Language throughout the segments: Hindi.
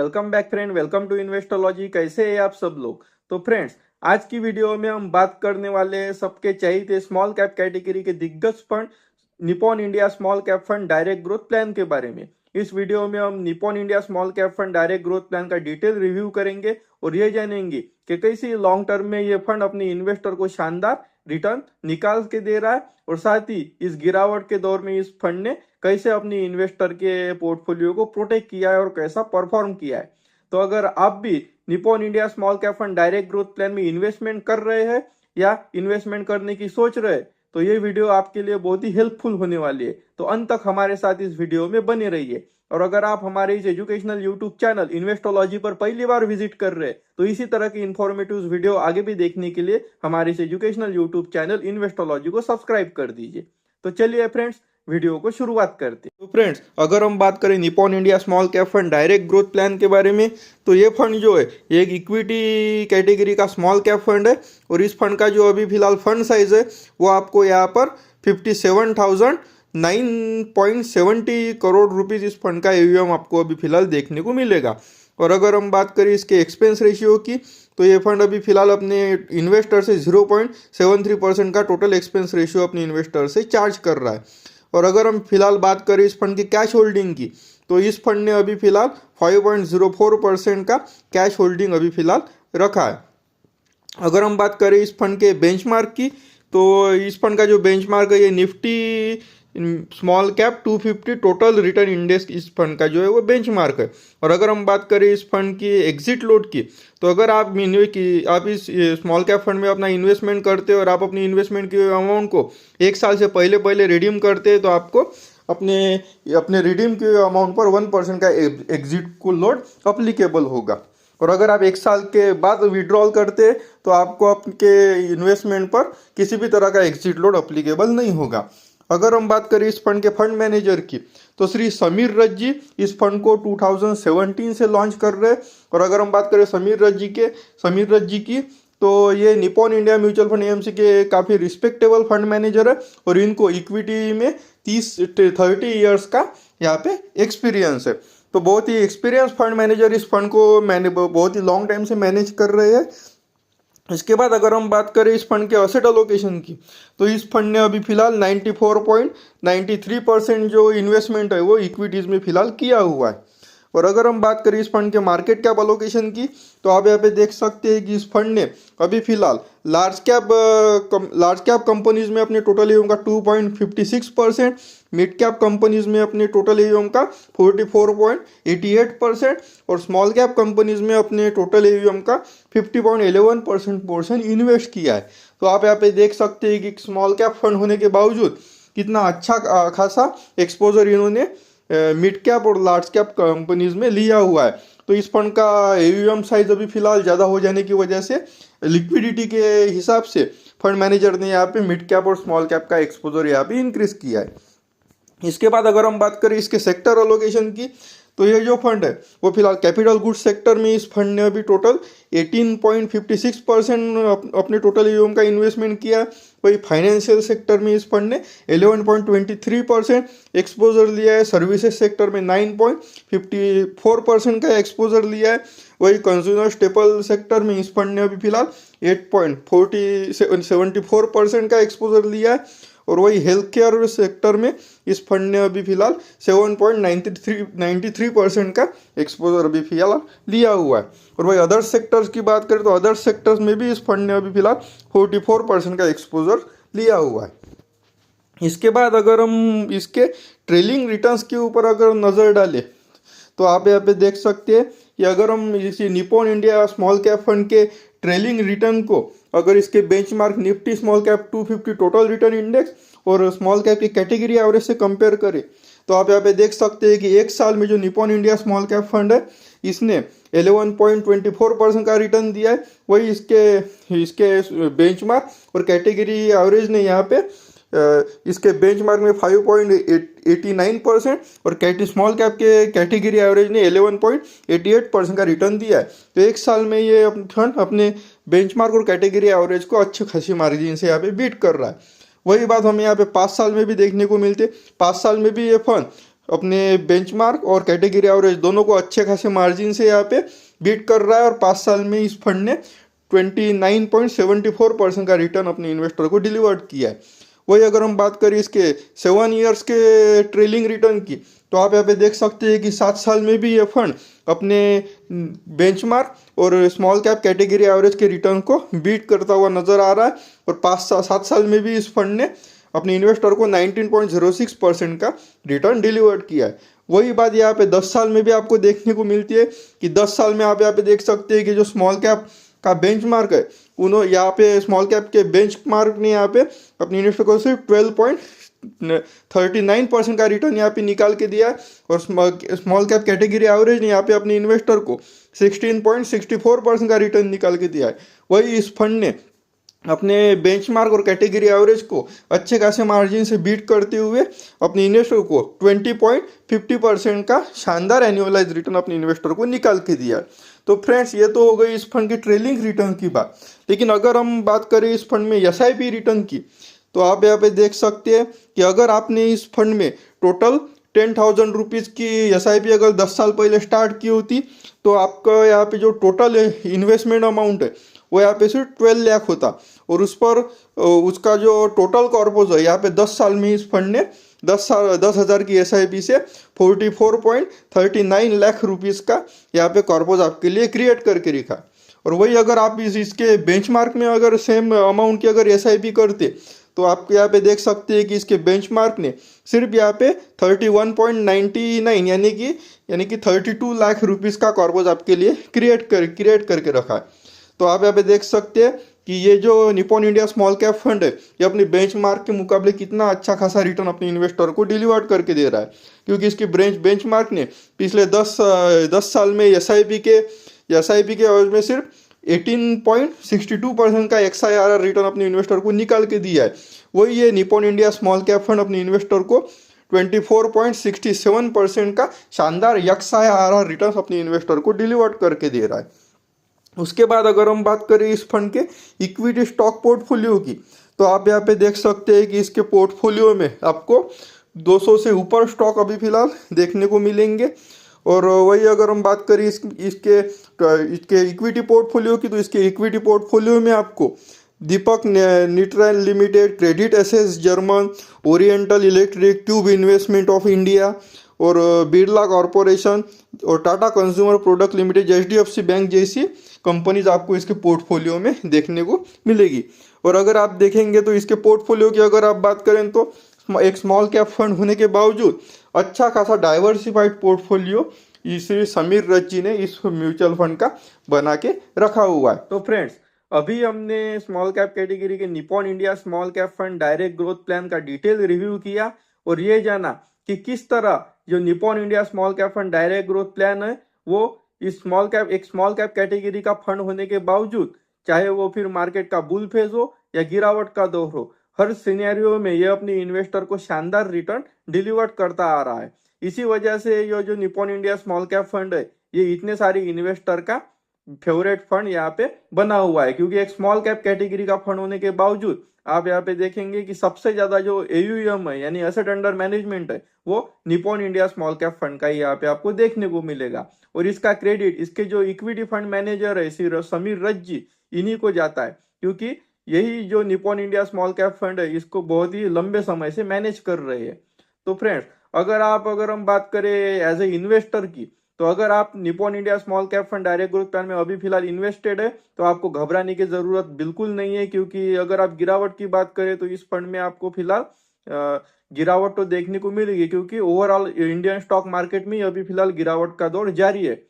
Welcome back friend, welcome to Investology. कैसे हैं आप सब लोग। तो फ्रेंड्स, आज की वीडियो में हम बात करने वाले हैं सबके चाहिए स्मॉल कैप कैटेगरी के दिग्गज fund Nippon India small cap fund direct growth plan के बारे में। इस वीडियो में हम Nippon India small cap fund direct growth plan का डिटेल रिव्यू करेंगे और ये जानेंगे कि कैसे लॉन्ग टर्म में ये फंड अपने इन्वेस्टर को शानदार रिटर्न निकाल के दे रहा है और साथ ही इस गिरावट के दौर में इस फंड ने कैसे अपनी इन्वेस्टर के पोर्टफोलियो को प्रोटेक्ट किया है और कैसा परफॉर्म किया है। तो अगर आप भी Nippon India small cap fund direct growth plan में इन्वेस्टमेंट कर रहे हैं या इन्वेस्टमेंट करने की सोच रहे हैं तो ये वीडियो आपके लिए बहुत ही हेल्पफुल होने वाली है। तो अंत तक हमारे साथ इस वीडियो में बने रहिए। और अगर आप हमारे इस एजुकेशनल यूट्यूब चैनल इन्वेस्टोलॉजी पर पहली बार विजिट कर रहे हैं तो इसी तरह की इन्फॉर्मेटिव वीडियो आगे भी देखने के लिए हमारे इस एजुकेशनल यूट्यूब चैनल इन्वेस्टोलॉजी को सब्सक्राइब कर दीजिए। तो चलिए फ्रेंड्स, वीडियो को शुरुआत करते हैं। तो फ्रेंड्स, अगर हम बात करें Nippon India small cap fund direct growth plan के बारे में तो ये फंड जो है एक इक्विटी कैटेगरी का स्मॉल कैप फंड है और इस फंड का जो अभी फिलहाल फंड साइज है वो आपको यहाँ पर 57,009.70 करोड़ रुपीस इस फंड का एयूएम आपको अभी फिलहाल देखने को मिलेगा। और अगर हम बात करें इसके एक्सपेंस रेशियो की तो ये फंड अभी फिलहाल अपने इन्वेस्टर से 0.73% का टोटल एक्सपेंस रेशियो अपने इन्वेस्टर से चार्ज कर रहा है। और अगर हम फिलहाल बात करें इस फंड की कैश होल्डिंग की तो इस फंड ने अभी फिलहाल 5.04% का कैश होल्डिंग अभी फिलहाल रखा है। अगर हम बात करें इस फंड के बेंचमार्क की तो इस फंड का जो बेंचमार्क है ये Nifty small cap 250 total return index इस फंड का जो है वो बेंचमार्क है। और अगर हम बात करें इस फंड की एग्जिट लोड की तो अगर आप इस स्मॉल कैप फंड में अपना इन्वेस्टमेंट करते हो और आप अपनी इन्वेस्टमेंट की अमाउंट को एक साल से पहले रिडीम करते हैं तो आपको अपने रिडीम के अमाउंट पर 1% का एग्जिट को लोड अप्लीकेबल होगा। और अगर आप एक साल के बाद विड्रॉल करते हैं तो आपको आपके इन्वेस्टमेंट पर किसी भी तरह का एग्जिट लोड अप्लीकेबल नहीं होगा। अगर हम बात करें इस फंड के फंड मैनेजर की तो श्री समीर रज्जी इस फंड को 2017 से लॉन्च कर रहे हैं। और अगर हम बात करें समीर रज्जी की तो ये Nippon India mutual fund AMC के काफ़ी रिस्पेक्टेबल फंड मैनेजर है और इनको इक्विटी में 30 ईयर्स का यहाँ पे एक्सपीरियंस है। तो बहुत ही एक्सपीरियंस फंड मैनेजर इस फंड को बहुत ही लॉन्ग टाइम से मैनेज कर रहे हैं। इसके बाद अगर हम बात करें इस फंड के असेट अलोकेशन की तो इस फंड ने अभी फिलहाल 94.93% जो इन्वेस्टमेंट है वो इक्विटीज़ में फिलहाल किया हुआ है। और अगर हम बात करें इस फंड के मार्केट कैप अलोकेशन की तो आप यहाँ पे देख सकते हैं कि इस फंड ने अभी फिलहाल लार्ज कैप कंपनीज में अपने टोटल एयूएम का 2.56%, मिड कैप कंपनीज में अपने टोटल एयूएम का 44.88% और स्मॉल कैप कंपनीज में अपने टोटल एयूएम का 50.11% पोर्शन इन्वेस्ट किया है। तो आप यहाँ पे देख सकते हैं कि स्मॉल कैप फंड होने के बावजूद कितना अच्छा खासा एक्सपोजर इन्होंने मिड कैप और लार्ज कैप कंपनीज में लिया हुआ है। तो इस फंड का एयूएम साइज अभी फिलहाल ज़्यादा हो जाने की वजह से लिक्विडिटी के हिसाब से फंड मैनेजर ने यहाँ पे मिड कैप और स्मॉल कैप का एक्सपोजर यहाँ पे इंक्रीज किया है। इसके बाद अगर हम बात करें इसके सेक्टर अलोकेशन की तो ये जो फंड है वो फिलहाल कैपिटल गुड्स सेक्टर में इस फंड ने अभी टोटल 18.56% अपने टोटल एयूएम का इन्वेस्टमेंट किया। वही फाइनेंशियल सेक्टर में इस फंड ने 11.23% एक्सपोजर लिया है। सर्विसेज सेक्टर में 9.54% का एक्सपोजर लिया है। वही कंज्यूमर स्टेपल सेक्टर में इस फंड ने अभी फिलहाल 8.74% का एक्सपोजर लिया है। और वही हेल्थ केयर सेक्टर में इस फंड ने अभी फिलहाल 7.93% का एक्सपोजर अभी फिलहाल लिया हुआ है। और वही अदर सेक्टर्स की बात करें तो अदर सेक्टर्स में भी इस फंड ने अभी फिलहाल 44% का एक्सपोजर लिया हुआ है। इसके बाद अगर हम इसके ट्रेलिंग रिटर्न्स के ऊपर अगर नज़र डालें तो आप यहाँ पे देख सकते हैं कि अगर हम इसी Nippon India small cap fund के ट्रेलिंग रिटर्न को अगर इसके benchmark Nifty small cap 250 total return index और स्मॉल कैप की कैटेगरी एवरेज से कंपेयर करें तो आप यहाँ पे देख सकते हैं कि एक साल में जो Nippon India small cap fund है इसने 11.24% का रिटर्न दिया है। वही इसके बेंचमार्क और कैटेगरी एवरेज ने यहाँ पे इसके बेंचमार्क में 5.89% और स्मॉल कैप के कैटेगरी एवरेज ने 11.88% का रिटर्न दिया है। तो एक साल में ये फंड अपने बेंचमार्क और कैटेगरी एवरेज को अच्छी खासी मार्जिन से यहाँ पे बीट कर रहा है। वही बात हमें यहाँ पे 5 साल में भी देखने को मिलती है। 5 साल में भी ये फंड अपने बेंचमार्क और कैटेगरी एवरेज दोनों को अच्छे खासे मार्जिन से यहाँ पे बीट कर रहा है, और 5 साल में इस फंड ने 29.74% का रिटर्न अपने इन्वेस्टर को डिलीवर्ड किया है। वही अगर हम बात करें इसके 7 ईयर्स के ट्रेलिंग रिटर्न की, तो आप यहाँ पे देख सकते हैं कि 7 साल में भी ये फंड अपने बेंचमार्क और स्मॉल कैप कैटेगरी एवरेज के रिटर्न को बीट करता हुआ नजर आ रहा है, और 7 साल में भी इस फंड ने अपने इन्वेस्टर को 19.06% का रिटर्न डिलीवर्ड किया है। वही बात यहाँ पे 10 साल में भी आपको देखने को मिलती है कि 10 साल में आप यहाँ पे देख सकते हैं कि जो स्मॉल कैप का बेंचमार्क है, उन्होंने यहाँ पे स्मॉल कैप के बेंचमार्क ने यहाँ पे अपने इन्वेस्टर को सिर्फ 12.39% का रिटर्न यहाँ पे निकाल के दिया है, और स्मॉल कैप कैटेगरी एवरेज ने यहाँ पे अपने इन्वेस्टर को 16.64% का रिटर्न निकाल के दिया है। वही इस फंड ने अपने बेंचमार्क और कैटेगरी एवरेज को अच्छे खासे मार्जिन से बीट करते हुए अपने इन्वेस्टर को 20.50% का शानदार एनुअलाइज रिटर्न अपने इन्वेस्टर को निकाल के दिया है। तो फ्रेंड्स, ये तो हो गई इस फंड के ट्रेलिंग रिटर्न की बात। लेकिन अगर हम बात करें इस फंड में एसआईपी रिटर्न की, तो आप यहाँ पे देख सकते हैं कि अगर आपने इस फंड में टोटल 10,000 रुपीज़ की एसआईपी अगर 10 साल पहले स्टार्ट की होती, तो आपका यहाँ पे जो टोटल इन्वेस्टमेंट अमाउंट है वो यहाँ पे सिर्फ 12 लाख होता, और उस पर उसका जो टोटल कॉर्पोज है यहाँ पे 10 साल में इस फंड ने 10,000 की एसआईपी से 44.39 लाख रुपीज़ का यहाँ पे कॉर्पोज आपके लिए क्रिएट करके रखा। और वही अगर आप इसके बेंचमार्क में अगर सेम अमाउंट की अगर एसआईपी करते, तो आप यहाँ पे देख सकते हैं कि इसके बेंचमार्क ने सिर्फ यहाँ पे 31.99 यानी कि 32 लाख रुपीज़ का कॉर्पोज आपके लिए क्रिएट करके रखा है। तो आप यहाँ पे देख सकते हैं कि ये जो Nippon India small cap fund है, ये अपनी बेंचमार्क के मुकाबले कितना अच्छा खासा रिटर्न अपने इन्वेस्टर को डिलीवर करके दे रहा है, क्योंकि इसकी बेंचमार्क ने पिछले 10 साल में एसआईपी के एवरेज में सिर्फ 18.62% का XIRR रिटर्न अपने इन्वेस्टर को निकाल के दिया है। वही ये Nippon India small cap fund अपने इन्वेस्टर को 24.67% का शानदार XIRR रिटर्न अपने इन्वेस्टर को डिलीवर करके दे रहा है। उसके बाद अगर हम बात करें इस फंड के इक्विटी स्टॉक पोर्टफोलियो की, तो आप यहाँ पे देख सकते हैं कि इसके पोर्टफोलियो में आपको 200 से ऊपर स्टॉक अभी फिलहाल देखने को मिलेंगे। और वही अगर हम बात करें इसके इक्विटी पोर्टफोलियो की, तो इसके इक्विटी पोर्टफोलियो में आपको Deepak nitrite limited, credit access German, oriental electric, tube investment of India और बिरला कॉरपोरेशन और Tata consumer product limited, HDFC bank जैसी कंपनीज आपको इसके पोर्टफोलियो में देखने को मिलेगी। और अगर आप देखेंगे तो इसके पोर्टफोलियो की अगर आप बात करें, तो एक स्मॉल कैप फंड होने के बावजूद अच्छा खासा डाइवर्सिफाइड पोर्टफोलियो श्री समीर रथ जी ने इस म्यूचुअल फंड का बना के रखा हुआ है। तो फ्रेंड्स, अभी हमने स्मॉल कैप कैटेगरी के Nippon India small cap fund direct growth plan का डिटेल रिव्यू किया, और ये जाना कि किस तरह जो Nippon India small cap fund direct growth plan है, वो इस स्मॉल कैप कैटेगरी का फंड होने के बावजूद, चाहे वो फिर मार्केट का बुल फेज हो या गिरावट का दौर हो, हर सिनेरियो में ये अपने इन्वेस्टर को शानदार रिटर्न डिलीवर करता आ रहा है। इसी वजह से ये जो Nippon India small cap fund है, ये इतने सारे इन्वेस्टर का फेवरेट फंड यहाँ पे बना हुआ है, क्योंकि एक स्मॉल कैप कैटेगरी का फंड होने के बावजूद आप यहाँ पे देखेंगे कि सबसे ज्यादा जो AUM है यानी एसेट अंडर मैनेजमेंट है, वो Nippon India small cap fund का ही यहाँ पे आपको देखने को मिलेगा। और इसका क्रेडिट इसके जो इक्विटी फंड मैनेजर है श्री समीर रथ जी, इन्हीं को जाता है, क्योंकि यही जो Nippon India small cap fund है, इसको बहुत ही लंबे समय से मैनेज कर रहे हैं। तो फ्रेंड्स, अगर हम बात करें एज ए इन्वेस्टर की, तो अगर आप Nippon India small cap fund direct growth plan में अभी फिलहाल इन्वेस्टेड है, तो आपको घबराने की जरूरत बिल्कुल नहीं है, क्योंकि अगर आप गिरावट की बात करें तो इस फंड में आपको फिलहाल गिरावट तो देखने को मिलेगी, क्योंकि ओवरऑल इंडियन स्टॉक मार्केट में अभी फिलहाल गिरावट का दौर जारी है।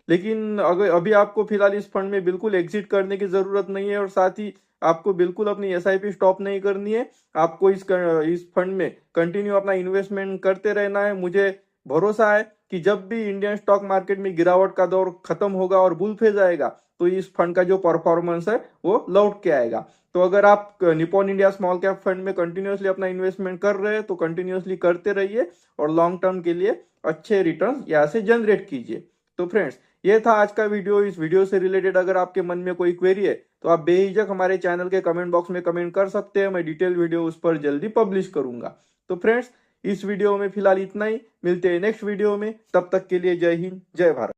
लेकिन अगर अभी आपको फिलहाल इस फंड में बिल्कुल एग्जिट करने की जरूरत नहीं है, और साथ ही आपको बिल्कुल अपनी एसआईपी स्टॉप नहीं करनी है। आपको इस फंड में कंटिन्यू अपना इन्वेस्टमेंट करते रहना है। मुझे भरोसा है कि जब भी इंडियन स्टॉक मार्केट में गिरावट का दौर खत्म होगा और बुल फेज आएगा, तो इस फंड का जो परफॉर्मेंस है वो लौट के आएगा। तो अगर आप Nippon India small cap fund में कंटिन्यूअसली अपना इन्वेस्टमेंट कर रहे हैं, तो कंटिन्यूअसली करते रहिए और लॉन्ग टर्म के लिए अच्छे रिटर्न यहाँ से जनरेट कीजिए। तो फ्रेंड्स, ये था आज का वीडियो। इस वीडियो से रिलेटेड अगर आपके मन में कोई क्वेरी है, तो आप बेहिचक हमारे चैनल के कमेंट बॉक्स में कमेंट कर सकते हैं। मैं डिटेल वीडियो उस पर जल्दी पब्लिश करूंगा। तो फ्रेंड्स, इस वीडियो में फिलहाल इतना ही, मिलते हैं नेक्स्ट वीडियो में, तब तक के लिए जय हिंद जय भारत।